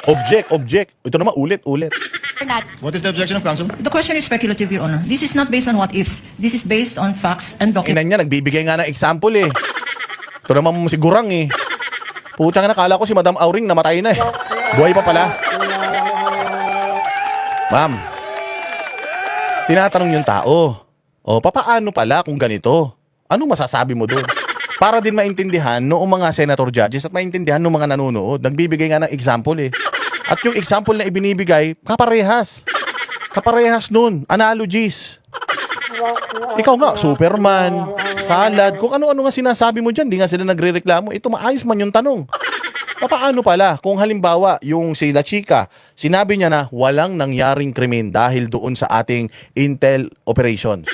Object. Ito naman, ulit. What is the objection of counsel? The question is speculative, Your Honor. This is not based on what ifs. This is based on facts and documents. Inan niya, nagbibigay nga ng example eh. Ito naman mo si Gurang eh. Putang nakala ko si Madam Auring namatay na eh. Buhay pa pala. Ma'am, tinatanong yung tao, o papaano pala kung ganito? Anong masasabi mo doon? Para din maintindihan noong mga senator judges at maintindihan noong mga nanonood. Nagbibigay nga ng example eh. At yung example na ibinibigay, kaparehas. Kaparehas nun. Analogies. Ikaw nga, Superman, salad, kung ano-ano nga sinasabi mo dyan, di nga sila nagre-reklamo. Ito maayos man yung tanong. Paano pala kung halimbawa yung si La Chica, sinabi niya na walang nangyaring krimen dahil doon sa ating intel operations.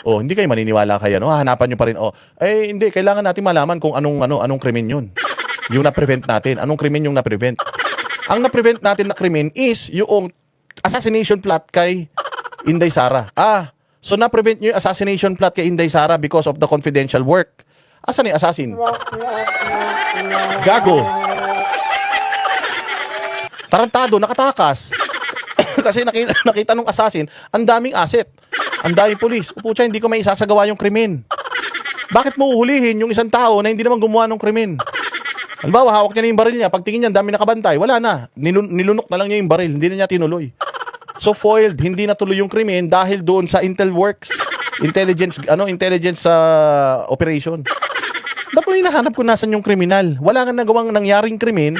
Oh, hindi kayo maniniwala kaya, no? Hahanapan niyo pa rin. Oh, hindi, kailangan natin malaman kung anong krimen 'yun. Yung na-prevent natin, anong krimen yung na-prevent. Ang na-prevent natin na krimen is yung assassination plot kay Inday Sara. So na-prevent niyo yung assassination plot kay Inday Sara because of the confidential work. Asan yung assassin? Gago. Tarantado, nakatakas. Kasi nakita nung assassin, ang daming asset. Ang daming pulis. Pucha, hindi ko may isasagawa yung krimen. Bakit mo uhulihin yung isang tao na hindi naman gumawa ng krimen? Halimbawa, hawak niya na yung baril niya. Pagtingin niya, dami nakabantay. Wala na. Nilunok na lang niya yung baril. Hindi na niya tinuloy. So foiled, hindi natuloy yung krimen dahil doon sa Intel Works. Intelligence operation. Ba't mo hinahanap kung nasan yung kriminal? Wala nga nagawang nangyaring krimen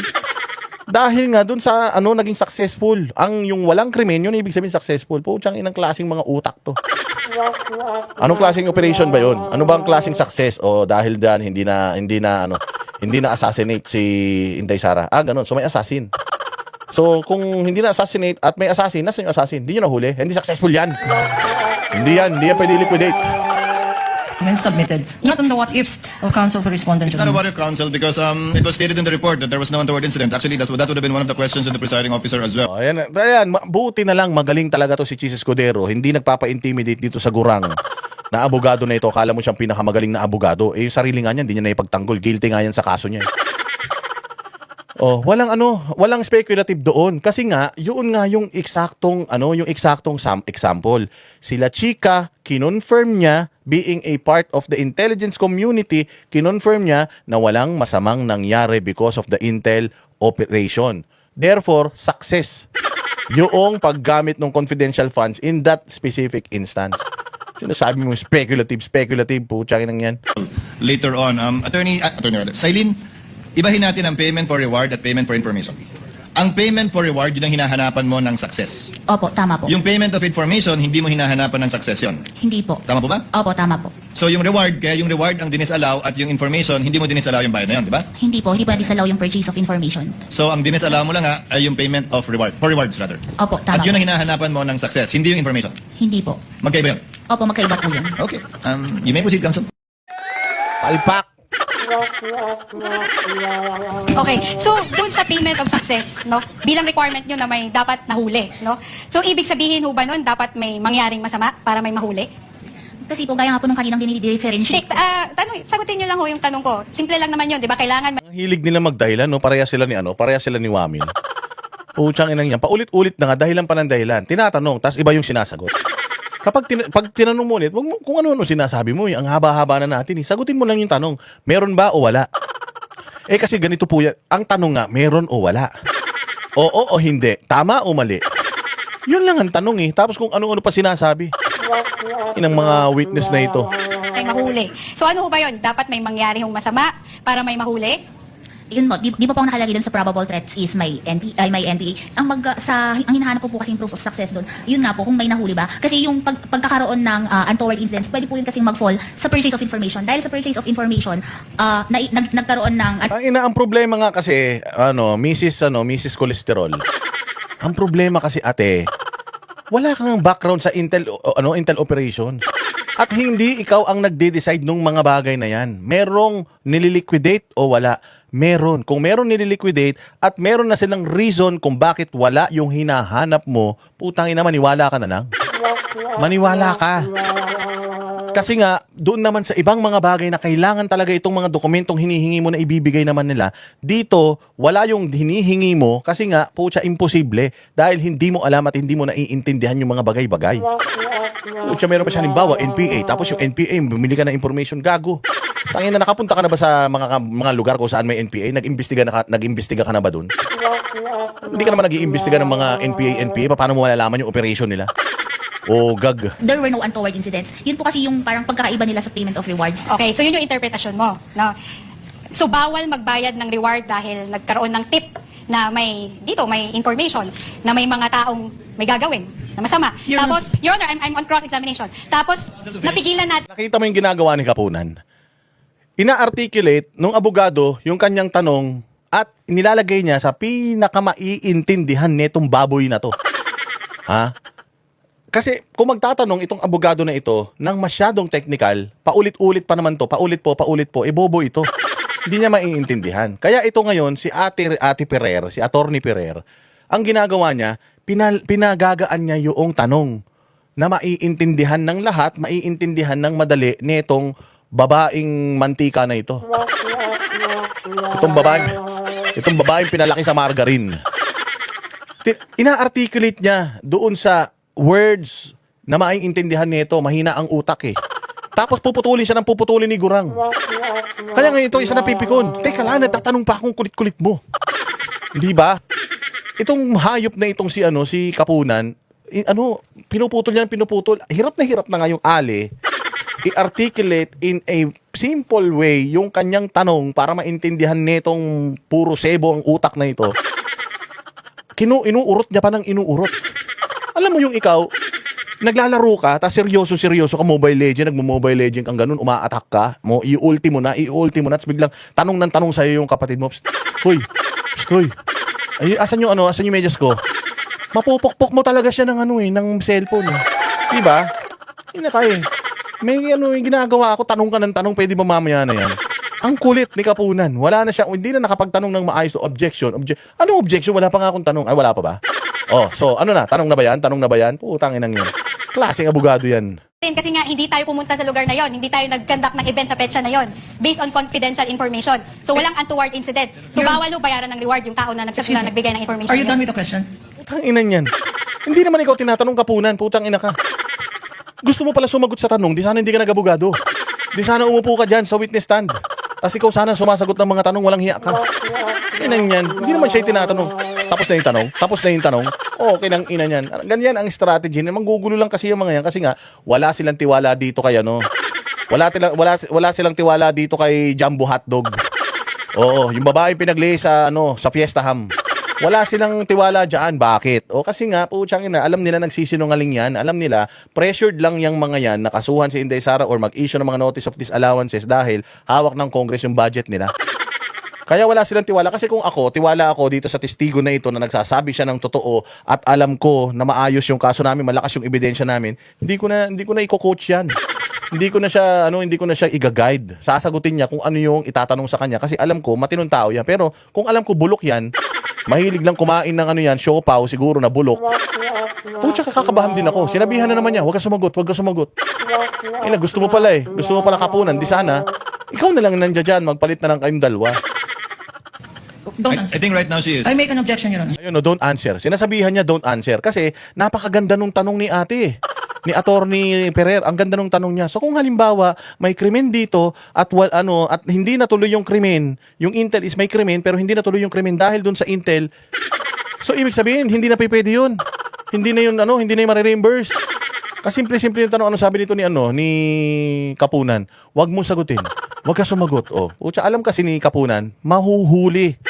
dahil nga dun sa naging successful. Ang yung walang krimen, yun ibig sabihin successful. Puchang inang klaseng mga utak to. Anong klaseng operation ba yun? Ano ba ang klaseng success? O dahil dyan hindi na assassinate si Inday Sara. Ganun. So may assassin. So kung hindi na assassinate at may assassin, nasa yung assassin? Hindi nyo nahuli. Hindi successful yan. Hindi yan pwede liquidate. Submitted. Not on the what ifs of counsel for respondent. It's not a what if counsel because it was stated in the report that there was no untoward incident. Actually, that would have been one of the questions of the presiding officer as well. Ayan, buti na lang magaling talaga to si Chis Escudero. Hindi nagpapa-intimidate dito sa Gurang. Na abogado na ito, akala mo siyang pinakamagaling na abogado. Yung sarili nga niya, hindi niya naipagtanggol. Guilty nga yan sa kaso niya. Walang speculative doon kasi nga yun nga yung eksaktong example. Sila Chica kinonfirm niya being a part of the intelligence community, kinonfirm niya na walang masamang nangyari because of the intel operation. Therefore, success yung paggamit ng confidential funds in that specific instance. Sinasabi mo speculative puchangin nang yan. Later on, Attorney Silene, ibahin natin ang payment for reward at payment for information. Ang payment for reward, yun ang hinahanapan mo ng success. Opo, tama po. Yung payment of information, hindi mo hinahanapan ng success yun. Hindi po. Tama po ba? Opo, tama po. So yung reward, kaya yung reward ang dinisallow at yung information, hindi mo dinisallow yung bayad na yun, di ba? Hindi po. Hindi po disallow yung purchase of information. So ang dinisallow mo lang ay yung payment of reward, for rewards rather. Opo, tama At yun po. ang hinahanapan mo ng success, hindi yung information. Hindi po. Magkaiba yun. Opo, magkaiba po yun. Okay. You may proceed, counsel. Palpak! Okay, so doon sa payment of success, no, bilang requirement nyo na may dapat nahuli, no? So ibig sabihin ho ba nun, dapat may mangyaring masama para may mahuli? Kasi po, gaya nga po nung kaninang dinidifferentiate. Sagutin nyo lang ho yung tanong ko. Simple lang naman yun, di ba? Kailangan Ang hilig nila magdahilan, no? Pareha sila ni Wamil. Puchang inang yan. Paulit-ulit na nga, dahilan pa ng dahilan. Tinatanong, tas iba yung sinasagot. Pag tinanong mo ulit, wag mo, kung ano sinasabi mo, ang haba-haba na natin. Sagutin mo lang yung tanong, meron ba o wala? Kasi ganito po yan. Ang tanong nga, meron o wala? Oo o hindi? Tama o mali? Yun lang ang tanong Tapos kung ano-ano pa sinasabi. Inang mga witness na ito. may mahuli. So ano ho ba yun? Dapat may mangyari hong masama para may mahuli? Yun mo, di ba po ang nakalagay doon sa probable threats is may NPA. Ang hinahanap po kasing proof of success doon, yun nga po, kung may nahuli ba. Kasi yung pagkakaroon ng untoward incidents, pwede po yun kasing mag-fall sa purchase of information. Dahil sa purchase of information, nagkaroon ng... Ang problema nga kasi, Mrs. Cholesterol. Ang problema kasi ate, wala kang background sa intel operation. At hindi ikaw ang nagde-decide nung mga bagay na yan. Merong nililiquidate o wala? Meron. Kung meron nililiquidate at meron na silang reason kung bakit wala yung hinahanap mo, putangin naman, maniwala ka na lang. Maniwala ka. Kasi nga, doon naman sa ibang mga bagay na kailangan talaga itong mga dokumentong hinihingi mo na ibibigay naman nila, dito, wala yung hinihingi mo kasi nga, pucha, imposible dahil hindi mo alam at hindi mo naiintindihan yung mga bagay-bagay. Pucha, meron pa siya halimbawa, NPA, tapos yung NPA, bumili ka ng information, gago. Tangina, nakapunta ka na ba sa mga lugar kung saan may NPA? Nag-imbestiga ka na ba doon? Hindi ka naman nag-iimbestiga ng mga NPA, paano mo malalaman yung operation nila? O gag. There were no untoward incidents. Yun po kasi yung parang pagkakaiba nila sa payment of rewards. Okay, so yun yung interpretasyon mo, no? So bawal magbayad ng reward dahil nagkaroon ng tip na may information na may mga taong may gagawin na masama. Tapos, Your Honor, I'm on cross-examination. Tapos, napigilan natin. Nakita mo yung ginagawa ni Kapunan? Ina-articulate nung abogado yung kanyang tanong at nilalagay niya sa pinakamaiintindihan netong baboy na to. Ha? Kasi kung magtatanong itong abogado na ito ng masyadong technical, paulit-ulit pa naman to, paulit po, bobo ito. Hindi niya maiintindihan. Kaya ito ngayon, si Ate Ferrer, si Attorney Ferrer, ang ginagawa niya, pinagagaan niya yung tanong na maiintindihan ng lahat, maiintindihan ng madali nitong babaeng mantika na ito. Itong babaeng pinalaki sa margarine. Ina-articulate niya doon sa words na maiintindihan nito, mahina ang utak eh. Tapos puputulin siya ng puputulin ni Gurang. Kaya ngayon ito isa napipikon. Teka lang, natatanong pa akong kulit-kulit mo. Di ba? Itong hayop na itong si Kapunan, pinuputol niya ng pinuputol. Hirap na nga yung Ali i-articulate in a simple way yung kanyang tanong para maintindihan nitong puro sebo ang utak na ito. Inuurot niya pa ng inuurot. Alam mo yung ikaw, naglalaro ka, tapos seryoso ka, Mobile Legend, nagmo-Mobile Legend kang ganun, uma-attack ka, i-ulti mo na, tapos biglang tanong ng tanong sa'yo yung kapatid mo, Hoy, ay, asan yung medyas ko? Mapupukpok mo talaga siya ng ng cellphone. Diba? Hindi na kaya. May yung ginagawa ako, tanong ka ng tanong, pwede ba mamaya na yan? Ang kulit ni Kapunan. Wala na siya, hindi na nakapagtanong ng maayos. Objection. Anong objection? Wala pa nga akong tanong. Ay, wala pa ba? Oh, so ano na? Tanong na ba yan? Putang inang yun. Klaseng abogado yan. Kasi nga hindi tayo pumunta sa lugar na yon, hindi tayo nag-conduct ng event sa petsa na yon based on confidential information. So walang untoward incident. So bawal ho bayaran ng reward yung tao na nagbigay ng information. Are you na done yun. with the question? Putang inan yan. Hindi naman ikaw tinatanong, Kapunan. Putang ina ka. Gusto mo pala sumagot sa tanong, di sana hindi ka nag-abogado. Di sana umupo ka dyan sa witness stand. Tapos ikaw sana sumasagot ng mga tanong, walang hiya ka. Inan yan. Hindi naman siya tinatanong. Tapos na yung tanong. Okay lang ina niyan. Ganyan ang strategy. Manggugulo lang kasi yung mga yan kasi nga wala silang tiwala dito kay wala silang tiwala dito kay Jumbo Hotdog. Oo, yung babae pinaglay sa sa Fiesta Ham. Wala silang tiwala diyan. Bakit? O kasi nga putsang ina, alam nila nagsisinungaling yan. Alam nila pressured lang yung mga yan nakasuhan si Inday Sara or mag-issue ng mga notice of disallowances dahil hawak ng Congress yung budget nila. Kaya wala silang tiwala. Kasi kung tiwala ako dito sa testigo na ito na nagsasabi siya ng totoo at alam ko na maayos yung kaso namin, malakas yung ebidensya namin, hindi ko na i-coach yan. Hindi ko na siya i-guide. Sasagutin niya kung ano yung itatanong sa kanya kasi alam ko matinong tao yan. Pero kung alam ko bulok yan, mahilig lang kumain ng siopaw, siguro na bulok. Pucha, kakabahan din ako. Sinabihan na naman niya, huwag ka sumagot. Gusto mo pala Gusto mo pala Kapunan. Di sana, ikaw na lang nandiyan dyan, magpalit na lang kayong dalawa. Don't I answer. think right now she is. I make an objection, Your Honor. Ayun, don't answer. Sinasabihan niya, don't answer. Kasi, napakaganda nung tanong ni ate. Ni Attorney Ferrer, ang ganda nung tanong niya. So kung halimbawa may krimen dito at at hindi natuloy yung krimen, yung intel is may krimen pero hindi natuloy yung krimen dahil dun sa intel. So ibig sabihin hindi na pwede yun. Hindi na yun hindi na yung ma-reimburse. Kasi simple yung tanong, sabi nito ni Kapunan, wag mo sagutin. Wag ka sumagot. Pucha, alam kasi ni Kapunan, mahuhuli.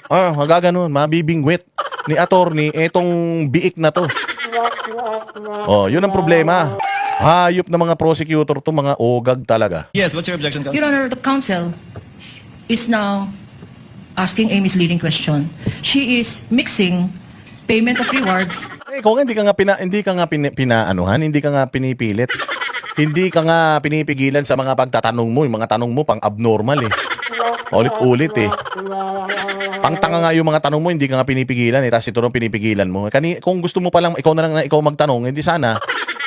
Magaganon, mabibingwit ni attorney etong biik na to. Yun ang problema. Hayop na mga prosecutor to, mga ogag talaga. Yes, what's your objection, counsel? Your Honor, the counsel is now asking a misleading question. She is mixing payment of rewards. Kung hindi ka nga hindi ka nga pinipilit. Hindi ka nga pinipigilan sa mga pagtatanong mo, yung mga tanong mo pang abnormal Ulit-ulit Pangtanga nga yung mga tanong mo, hindi ka nga pinipigilan tapos ito nung pinipigilan mo. Kung gusto mo palang ikaw na lang na ikaw magtanong, hindi sana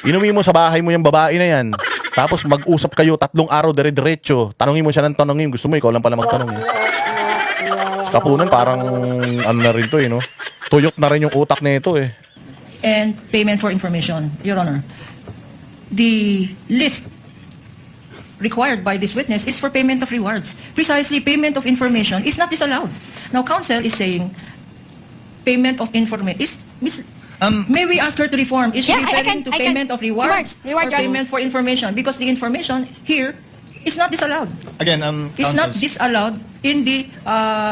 Inuwi mo sa bahay mo yung babae na yan. Tapos mag-usap kayo 3 araw dire-diretso. Tanungin mo siya ng tanungin. Gusto mo, ikaw lang pala magtanong. Eh. Kapunan, parang ano na rin to eh, no? Tuyok na rin yung utak na ito eh. And payment for information, Your Honor. The list required by this witness is for payment of rewards. Precisely, payment of information is not disallowed. Now, counsel is saying payment of information is... May we ask her to reform? Is she Yeah, I referring can- to payment of rewards Reward, or payment for information? Because the information here is not disallowed. Again, It's not counsels, disallowed in the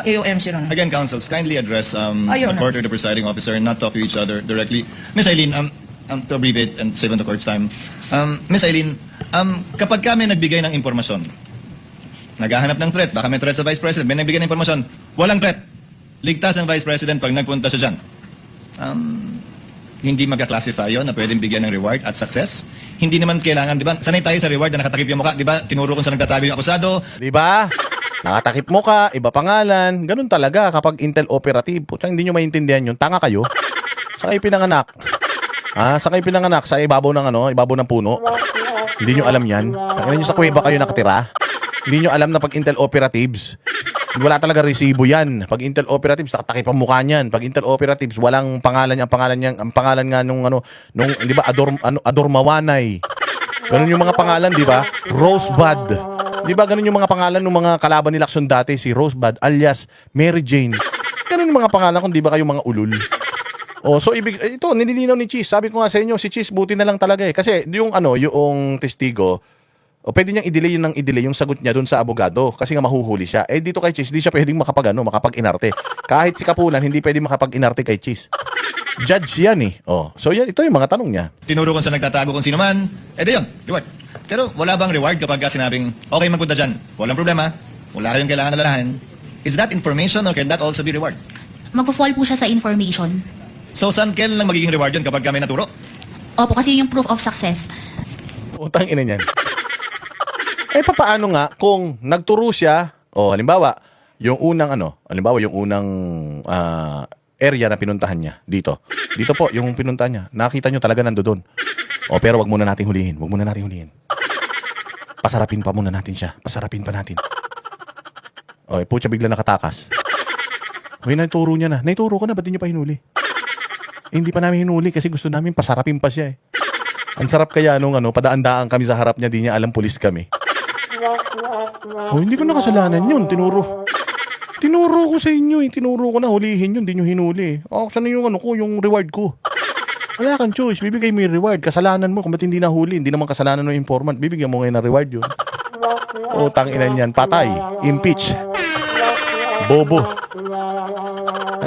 AOMs, Your Honor. again, counsels, kindly address the Ayun. court or the presiding officer and not talk to each other directly. Miss Eileen, to abbreviate and save on the court's time, Miss Eileen, kapag kami nagbigay ng impormasyon, naghahanap ng threat, baka may threat sa Vice President, may nagbigay ng impormasyon, walang threat. Ligtas ang Vice President pag nagpunta siya dyan. Hindi magka-classify yun na pwedeng bigyan ng reward at success. Hindi naman kailangan, di ba? Sanay tayo sa reward na nakatakip yung mukha, di ba? Tinuro ko sa nagtatago yung akusado. Di ba? Nakatakip mo ka, iba pangalan. Ganun talaga kapag Intel Operative. Putsang hindi nyo maintindihan yun. Tanga kayo. Saan kayo pinanganak? Saan kayo pinanganak? Sa ibabaw ng ibabaw ng puno? Hindi nyo alam yan. Tangina nyo sa kuweba kayo nakatira. Hindi nyo alam na pag Intel Operatives, wala talaga resibo yan. Pag Intel Operatives, nakatakip ang mukha niyan. Pag Intel Operatives, walang pangalan niya. Ang pangalan nga nung di ba, Ador Mawanay. Ganun yung mga pangalan, di ba? Rosebud. Di ba, ganun yung mga pangalan ng mga kalaban ni Lacson dati, si Rosebud alias Mary Jane. Ganun yung mga pangalan kung di ba kayo mga ulul. So ito nililinaw ni Cheese. Sabi ko nga sa inyo, si Cheese buti na lang talaga eh. Kasi yung yung testigo, pwede niyang i-delay yung sagot niya doon sa abogado kasi nga mahuhuli siya. Dito kay Cheese, di siya pwedeng makapag-inarte. Kahit si Kapulan, hindi pwedeng makapag-inarte kay Cheese. Judge yan eh. So yan, ito yung mga tanong niya. Tinuro ko sa nagtatago kung sino man. Di yun, reward. Pero wala bang reward kapag sinabing, okay, magpunta dyan. Walang problema. Wala kayong kailangan alalahan. Is that information or can that also be reward? Magpo-fall po siya sa information. So, saan kailan lang magiging reward yun kapag kami naturo? Opo, kasi yun yung proof of success. Utang ina niyan. Papaano nga kung nagturo siya, halimbawa, yung unang area na pinuntahan niya dito. Dito po, yung pinuntahan niya. Nakita niyo talaga nandoon. Pero wag muna nating hulihin. Pasarapin pa muna natin siya. Pasarapin pa natin. Putya bigla nakatakas. Naituro niya na. Naituro ko na, ba't di niyo pa hinuli? Hindi pa namin hinuli kasi gusto namin pasarapin pa siya eh. Ang sarap kaya nung padaan-daan kami sa harap niya, di niya alam pulis kami. Hindi ko nakasalanan yun. Tinuro ko sa inyo eh. Tinuro ko na hulihin yun, di nyo hinuli. Saan yung yung reward ko? Wala kang choice. Bibigay mo yung reward. Kasalanan mo kung ba't hindi nahuli. Hindi naman kasalanan ng informant. Bibigyan mo ngayon ng reward yun. Tanginan yan. Patay. Impeach. Bobo.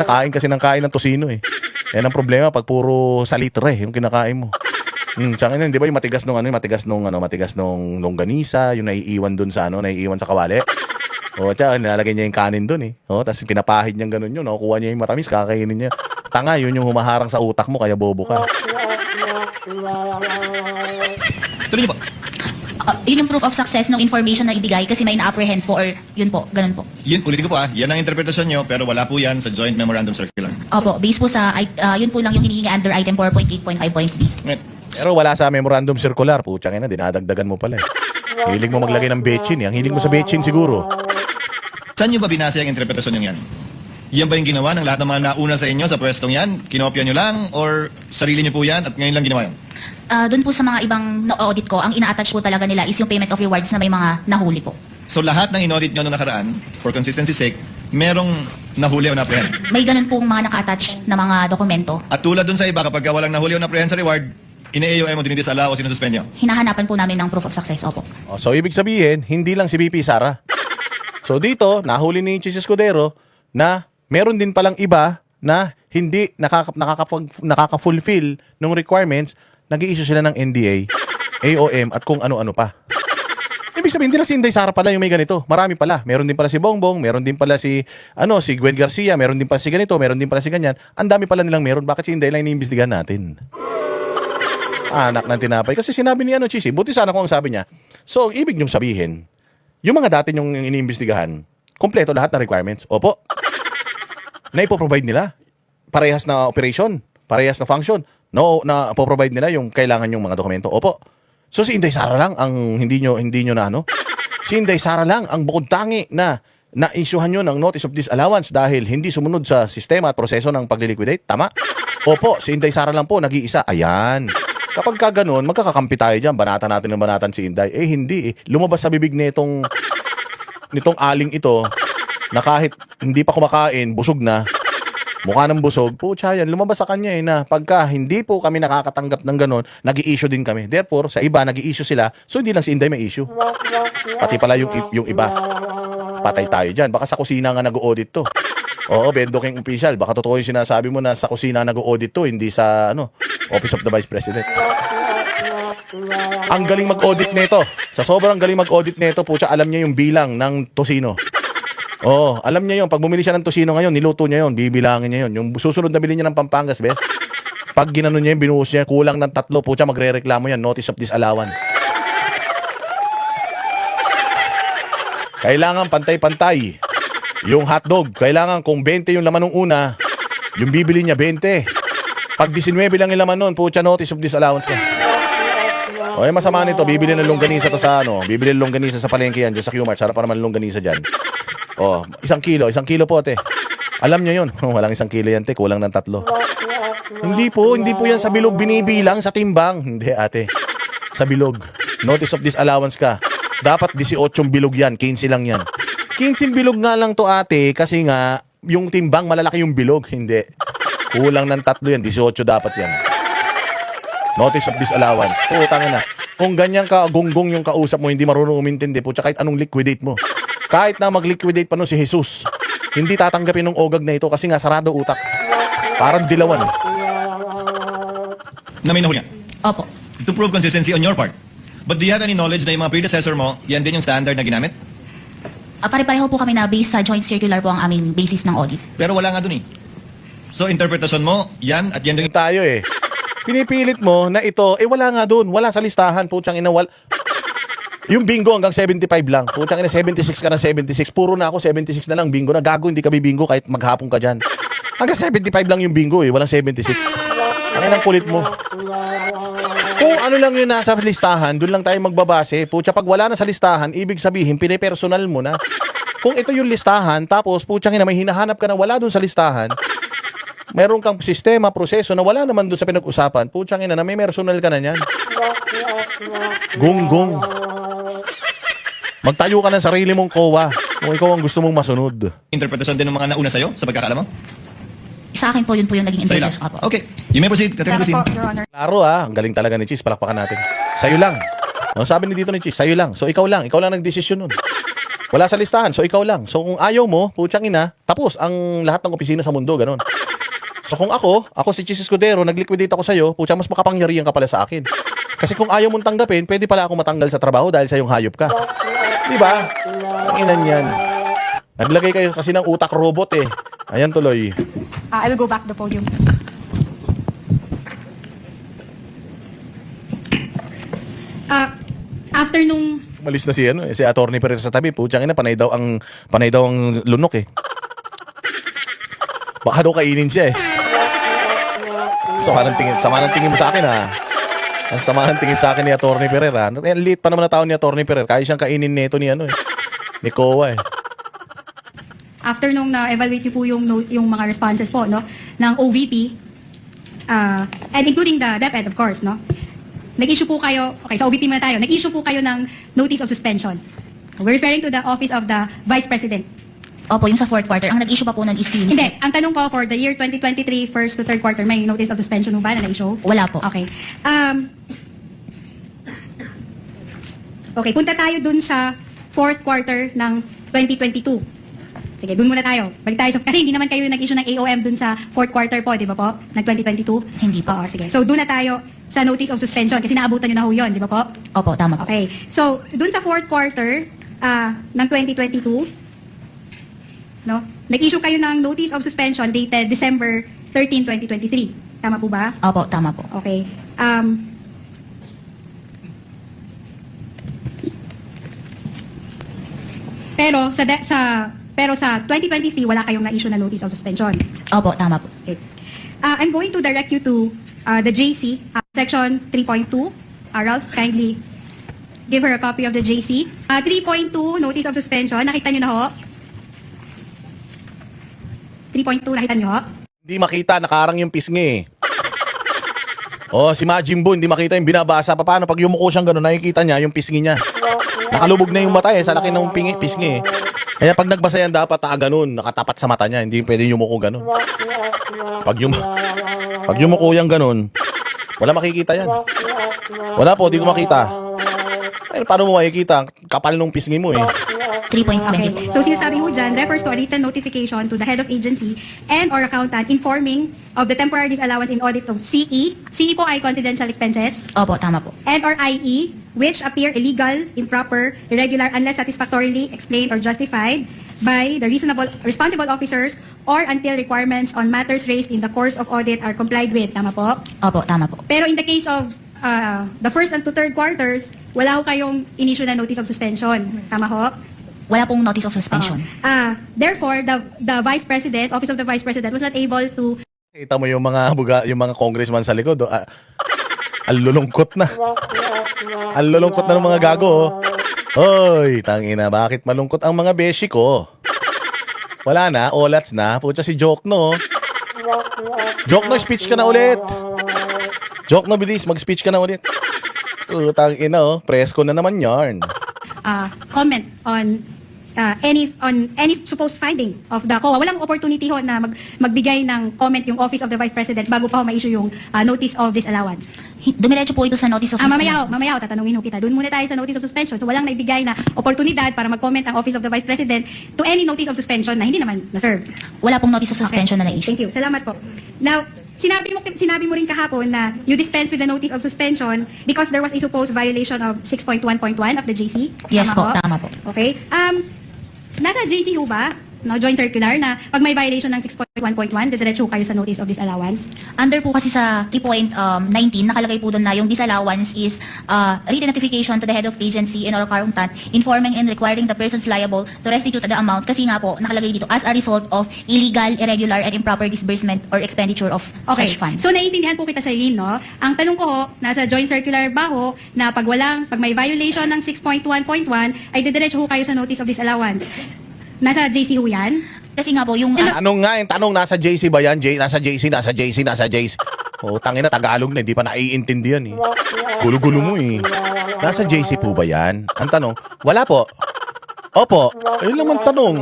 Kain kasi ng kain ng tosino eh. Yan ang problema pag puro salitre yung kinakain mo. Di ba yung matigas nung longganisa, yung naiiwan dun sa naiiwan sa kawali. Nilalagay niya yung kanin dun eh. Tapos pinapahid niya ganun yun, nakukuha niya yung matamis, kakainin niya. Tanga, yun yung humaharang sa utak mo, kaya bobo ka. Tuloy niyo po. Yun yung proof of success ng information na ibigay kasi may na-apprehend po or yun po, ganun po. Yun, ulitin ko po yan ang interpretasyon nyo, pero wala po yan sa Joint Memorandum Circular. Opo, based po sa, yun po lang yung hinihingi under item 4.8.5.b. Right. Pero wala sa memorandum circular, putsang ina, dinadagdagan mo pala eh. Hiling mo maglagay ng betchin eh. Ang hiling mo sa betchin siguro. Saan nyo ba binasa yung interpretasyon nyo yan? Yan ba yung ginawa ng lahat ng mga nauna sa inyo sa pwestong yan? Kinopya nyo lang? Or sarili nyo po yan at ngayon lang ginawa yan? Doon po sa mga ibang audit ko, ang ina-attach po talaga nila is yung payment of rewards na may mga nahuli po. So lahat ng in-audit nyo noong nakaraan, for consistency sake, merong nahuli o na-apprehend. May ganun pong mga naka-attach na mga dokumento. At tulad dun sa iba, kapag walang nahuli o na-apprehend sa reward, ina-AOM mo, dinidisallow o sinususpend nyo. Hinahanapan po namin ng proof of success, opo. So ibig sabihin, hindi lang si BP Sara. So dito, nahuli ni Chis Escudero na meron din palang iba na hindi nakaka-fulfill ng requirements, nag-i-issue sila ng NDA, AOM at kung ano-ano pa. Ibig sabihin, hindi lang si Inday Sara pala yung may ganito. Marami pala. Meron din pala si Bongbong, meron din pala si Gwen Garcia, meron din pala si ganito, meron din pala si ganyan. Ang dami pala nilang meron. Bakit si Inday lang iniimbestigahan natin? Anak ng tinapay. Kasi sinabi ni Chisi, buti sana kung ang sabi niya. So, ibig niyong sabihin, yung mga dati niyong iniimbestigahan, kompleto lahat na requirements. Opo. Na ipoprovide nila. Parehas na operation, parehas na function. No, na provide nila yung kailangan yung mga dokumento. Opo. So si Inday Sara lang ang hindi nyo na ano. Si Inday Sara lang ang bukod tangi na na-issuehan nyo ng notice of disallowance dahil hindi sumunod sa sistema at proseso ng pagliliquidate. Tama? Opo, si Inday Sara lang po, nag-iisa. Ayan. Kapag ka ganun, magkakakampi tayo dyan. Banatan natin ng banatan si Inday. Eh, hindi eh. Lumabas sa bibig nitong aling ito na kahit hindi pa kumakain, busog na. Mukha ng busog, putya yan, lumabas sa kanya eh na pagka hindi po kami nakakatanggap ng ganon, nag-i-issue din kami. Therefore, sa iba, nag-i-issue sila. So, hindi lang si Inday may issue. Pati pala yung iba. Patay tayo dyan. Baka sa kusina nga nag-audit to. Oo, Bendoking official. Baka totoo yung sinasabi mo na sa kusina nag-audit to, hindi sa Office of the Vice President. Ang galing mag-audit nito. Sa sobrang galing mag-audit nito, putya, alam niya yung bilang ng tosino. Oo, alam niya yun. Pag bumili siya ng tosino ngayon, niluto niya yun, bibilangin niya yun. Yung susunod na bili niya ng Pampangas, bes. Pag ginano niya yun, binuhos niya, kulang ng 3, putya, magre-reklamo yan, notice of disallowance. Kailangan pantay-pantay. Yung hotdog, kailangan kung 20 yung laman ng una, yung bibili niya 20. Pag 19 lang yung laman nun, putya, notice of disallowance ka. O, masama nito, bibili ng longganisa to sa bibili ng longganisa sa palengke yan, dyan sa Qmart, sarap pa naman longganisa dyan. Oh, 1 kilo po, te. Alam niya yun. Walang 1 kilo yan, te. Kulang ng 3. Hindi po yan sa bilog binibilang sa timbang. Hindi, ate. Sa bilog. Notice of disallowance ka. Dapat 18 bilog yan. 15 lang yan. 15 bilog nga lang to, ate. Kasi nga, yung timbang malalaki yung bilog. Hindi. Kulang ng 3 yan. 18 dapat yan. Notice of disallowance. Putang na. Kung ganyan ka, gonggong yung kausap mo, hindi marunong umintindi po. Tsaka kahit anong liquidate mo. Kahit na mag-liquidate pa nun si Jesus, hindi tatanggapin ng ogag na ito kasi nga sarado utak. Parang dilawan. Na may nahuli nga. Opo. To prove consistency on your part. But do you have any knowledge na yung mga predecessor mo, yan din yung standard na ginamit? Pare-pareho po kami na based sa joint circular po ang aming basis ng audit. Pero wala nga dun eh. So, interpretasyon mo, yan at yan din. Tayo eh. Pinipilit mo na ito, wala nga dun. Wala sa listahan. Putsang ina, yung bingo hanggang 75 lang. Putsang ina, 76 ka na 76. Puro na ako, 76 na lang. Bingo na. Gago, hindi ka bibingo kahit maghapon ka dyan. Hanggang 75 lang yung bingo eh. Walang 76. Ang inang kulit mo. Kung ano lang yung nasa listahan, dun lang tayo magbabase. Putya, pag wala na sa listahan, ibig sabihin, pinipersonal mo na. Kung ito yung listahan, tapos putsang ina, may hinahanap ka na wala dun sa listahan, meron kang sistema, proseso na wala naman dun sa pinag-usapan, putsang ina na may personal ka na niyan. Gung. Magtayo ka ng sarili mong kowa kung ikaw ang gusto mong masunod. Interpretasyon din ng mga nauna sa'yo, sa pagkakaalam mo? Sa akin po, yun po yung naging Sa'yo lang. interpretation ko po. Okay, you may proceed. Catherine, Salamat proceed. po, Your Honor. Klaro ang galing talaga ni Cheese, palakpakan natin. Sa'yo lang. Ang sabi ni dito ni Cheese, sa'yo lang. So ikaw lang nagdesisyon nun. Wala sa listahan, so ikaw lang. So kung ayaw mo, putsang ina, tapos ang lahat ng opisina sa mundo, ganon. So kung ako si Cheese Escudero, nag-liquidate ako sa'yo, putsang mas makapangyarihan ka pala sa akin. Kasi kung ayaw mong tanggapin, pwede pala ako matanggal sa trabaho dahil sa yung hayop ka. Diba? Ang inan yan. Naglagay kayo kasi ng utak robot eh. Ayan tuloy. I will go back to the podium. After nung Malis na si Attorney Perez sa tabi. Putsang ina, panay daw ang lunok eh. Baka daw kainin siya eh. Sama ng tingin mo sa akin ha. Ang sama ng tingin sa akin ni Attorney Perez ha. Liit pa naman na tao ni Attorney Perez. Kaya siyang kainin nito ni ni Kowa eh. after nung na-evaluate niyo po yung mga responses po no ng OVP and including the DepEd of course no. Nag-issue po kayo, okay, sa OVP muna tayo. Nag-issue po kayo ng notice of suspension. We're referring to the Office of the Vice President. Opo, yung sa fourth quarter. Ang nag-issue pa po nun is si Hindi, ang tanong ko for the year 2023, first to third quarter, may notice of suspension mo ba na na-issue? Wala po. Okay. Okay, punta tayo dun sa fourth quarter ng 2022. Sige, dun muna tayo. Balik tayo. Kasi hindi naman kayo nag-issue ng AOM dun sa fourth quarter po, di ba po? Ng 2022? Hindi po. Oo, sige. So, dun na tayo sa notice of suspension kasi naabutan nyo na ho yun, di ba po? Opo, tama po. Okay. So, dun sa fourth quarter ng 2022, no? Nag-issue kayo ng notice of suspension dated December 13, 2023. Tama po ba? Opo, tama po. Okay. Pero sa 2023 wala kayong na-issue na notice of suspension. Opo, tama po. Okay. I'm going to direct you to the JC, section 3.2. Ralph, kindly give her a copy of the JC. 3.2, notice of suspension. Nakita nyo na ho? 3.2, nakita nyo ho? Hindi makita, nakaharang yung pisngi. Oh, si Majin Buu, hindi makita yung binabasa. Paano pag yumuko siyang gano'n, nakikita niya yung pisngi niya. Nakalubog na yung mata sa laki ng pisngi. Kaya pag nagbasa yan, dapat ganun, nakatapat sa mata niya. Hindi pwede yumuko gano'n. Pag yumuko yan gano'n, wala makikita yan. Wala po, di ko makita. Eh, paano mo makikita? Kapal nung pisngi mo eh. 3.20. Okay. So sinasabi mo dyan, refers to a written notification to the head of agency and or accountant informing of the temporary disallowance in audit of CE. CE po ay confidential expenses. Opo, tama po. And or IE, which appear illegal, improper, irregular, unless satisfactorily explained or justified by the responsible officers or until requirements on matters raised in the course of audit are complied with. Tama po? Opo, tama po. Pero in the case of the first and to third quarters, wala ho kayong in-issue na notice of suspension. Tama ho? Wala pong notice of suspension. Therefore, the Vice President, Office of the Vice President, was not able to... Kita mo yung mga congressman sa likod. Oh. Ang lulungkot na. Ang lulungkot na ng mga gago. Oh. Hoy, tangina, bakit malungkot ang mga beshi ko? Wala na, olats na. Pucha si Jokno. Jokno, speech ka na ulit. Jokno, bilis, mag-speech ka na ulit. Tangina, oh. Presko na naman yarn. comment on any supposed finding of the COA. Walang opportunity ho na magbigay ng comment yung Office of the Vice President bago pa ho ma-issue yung notice of disallowance. Dumiretso po ito sa notice of suspension. Mamaya ho, tatanungin ho kita. Doon muna tayo sa notice of suspension. So walang naibigay na oportunidad para mag-comment ang Office of the Vice President to any notice of suspension na hindi naman na-serve. Wala pong notice of suspension na na-issue. Thank you. Salamat po. Now, sinabi mo rin kahapon na you dispense with the notice of suspension because there was a supposed violation of 6.1.1 of the JC. Yes po, ho? tama po. Okay. Nasa JC ho ba, no, joint circular, na pag may violation ng 6.1.1, didiretso kayo sa notice of disallowance? Under po kasi sa 3.19, nakalagay po doon na yung disallowance is written notification to the head of agency and or accountant informing and requiring the persons liable to restitute the amount. Kasi nga po, nakalagay dito as a result of illegal, irregular, and improper disbursement or expenditure of such funds. So naiintindihan po kita sa Eileen, no? Ang tanong ko ho, nasa joint circular ba ho, na pag may violation ng 6.1.1, ay didiretso ho kayo sa notice of disallowance? Nasa JC ho yan? Kasi nga po, yung... Anong nga, yung tanong, nasa JC ba yan? Nasa JC. Oh, tangina, Tagalog na, hindi pa naiintindihan eh. Gulo-gulo mo eh. Nasa JC po ba yan? Ang tanong, wala po. Opo, ayun lang ang tanong.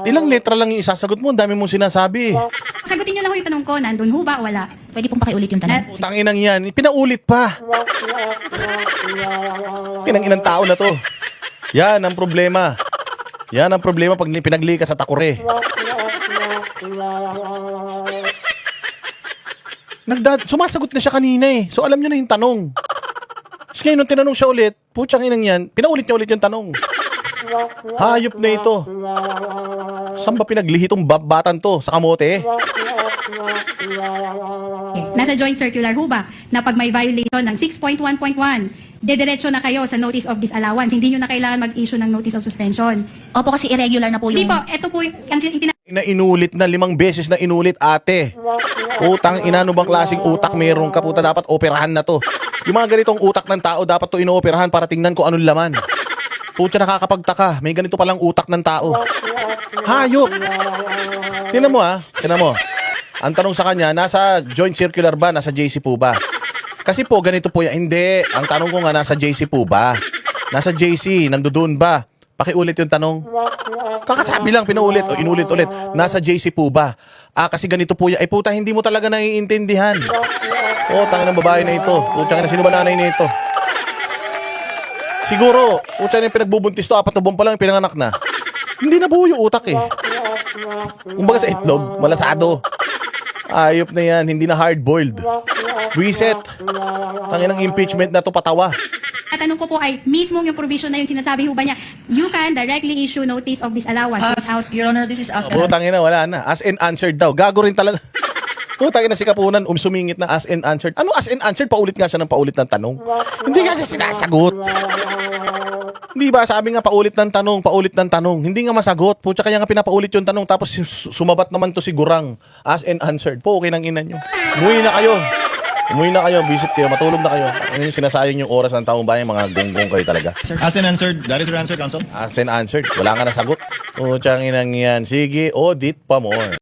Ilang letra lang yung isasagot mo, ang dami mong sinasabi. Sagutin nyo na ho yung tanong ko, nandun ho ba o wala? Pwede pong pakiulit yung tanong. Tanginang yan, pinaulit pa. Kinang tao na to. Yan ang problema. Yan ang problema pag pinagli ka sa takure. Sumasagot na siya kanina eh. So alam niyo na yung tanong. Tapos ngayon nung tinanong siya ulit, putsang inang yan, pinaulit niya ulit yung tanong. Hayop na ito. Saan ba pinaglihi itong batan to? Sa kamote? Nasa joint circular ho ba, na pag may violation ng 6.1.1, didiretso na kayo sa notice of disallowance. Hindi nyo na kailangan mag-issue ng notice of suspension. Opo, kasi irregular na po yung... Hindi po, ito po yung Inulit na 5 beses na inulit, ate. Utang ina, ano bang klaseng utak meron ka? Puta, dapat operahan na to. Yung mga ganitong utak ng tao, dapat to inooperahan para tingnan ko anong laman. Puta, nakakapagtaka. May ganito palang utak ng tao. Hayop! Tingnan mo tingnan mo. Ang tanong sa kanya, nasa joint circular ba? Nasa JC po ba? Kasi po, ganito po yan. Hindi. Ang tanong ko nga, nasa JC po ba? Nasa JC, nandoon ba? Pakiulit yung tanong. Kakasabi lang, pinaulit o inulit ulit. Nasa JC po ba? Kasi ganito po yan. Ay puta, hindi mo talaga naiintindihan. Tangin ng babae na ito. Puta na, sino ba nanay na ito? Siguro, puta na yung pinagbubuntis to, 4 na buwan pa lang yung pinanganak na. Hindi nabuo yung utak eh. Kumbaga sa itlog, malasado. Ayop na yan, hindi na hard-boiled. Reset. Tangin ng impeachment na to, patawa. tanong ko po ay mismo yung provision na yung sinasabi ho ba niya, you can directly issue notice of disallowance without... Your Honor, this is asked. Putang ina, wala na. As in answered daw. Gago rin talaga. Putang ina si Kapunan, sumingit na as in answered. Ano as in answered? Paulit nga siya ng paulit ng tanong. Hindi nga siya sinasagot. Hindi ba? Sabi nga paulit ng tanong. Hindi nga masagot. Putya kaya nga pinapaulit yung tanong tapos sumabat naman to si Gurang. As in answered. Po, okay nang ina nyo. Umuwi na kayo. Umuwi na kayo, visit kayo, matulog na kayo. Ano yung sinasayang yung oras ng taong bayan, mga gonggong kayo talaga. Asked and answered. That is your answer, counsel? Asked and answered. Wala nga nasagot. O, tiyangin ang yan. Sige, audit pa more.